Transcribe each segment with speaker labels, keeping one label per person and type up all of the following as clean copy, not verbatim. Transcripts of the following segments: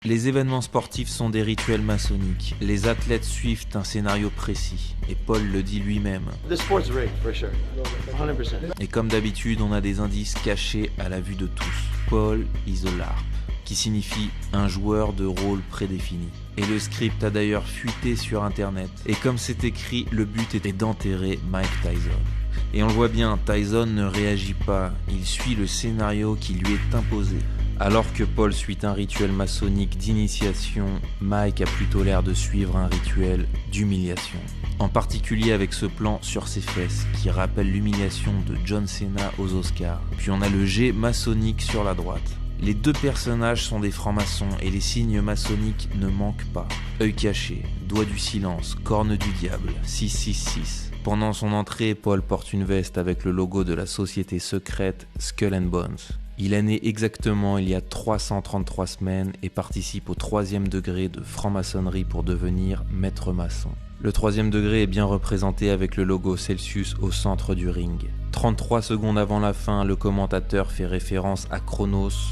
Speaker 1: Les événements sportifs sont des rituels maçonniques. Les athlètes suivent un scénario précis. Et Paul le dit lui-même.
Speaker 2: The sport's rigged, for sure. 100%.
Speaker 1: Et comme d'habitude, on a des indices cachés à la vue de tous. Paul is a LARP, qui signifie un joueur de rôle prédéfini. Et le script a d'ailleurs fuité sur internet. Et comme c'est écrit, le but était d'enterrer Mike Tyson. Et on le voit bien, Tyson ne réagit pas, il suit le scénario qui lui est imposé. Alors que Paul suit un rituel maçonnique d'initiation, Mike a plutôt l'air de suivre un rituel d'humiliation. En particulier avec ce plan sur ses fesses, qui rappelle l'humiliation de John Cena aux Oscars. Puis on a le jet maçonnique sur la droite. Les deux personnages sont des francs-maçons et les signes maçonniques ne manquent pas. Œil caché, doigt du silence, corne du diable, 666. Pendant son entrée, Paul porte une veste avec le logo de la société secrète Skull and Bones. Il est né exactement il y a 333 semaines et participe au 3e degré de franc-maçonnerie pour devenir maître maçon. Le 3e degré est bien représenté avec le logo Celsius au centre du ring. 33 secondes avant la fin, le commentateur fait référence à Chronos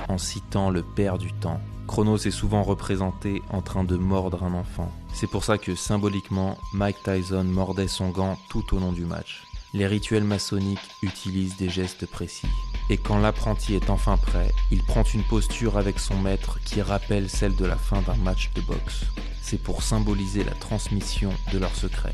Speaker 1: en citant le père du temps. Chronos est souvent représenté en train de mordre un enfant. C'est pour ça que symboliquement, Mike Tyson mordait son gant tout au long du match. Les rituels maçonniques utilisent des gestes précis. Et quand l'apprenti est enfin prêt, il prend une posture avec son maître qui rappelle celle de la fin d'un match de boxe. C'est pour symboliser la transmission de leur secret.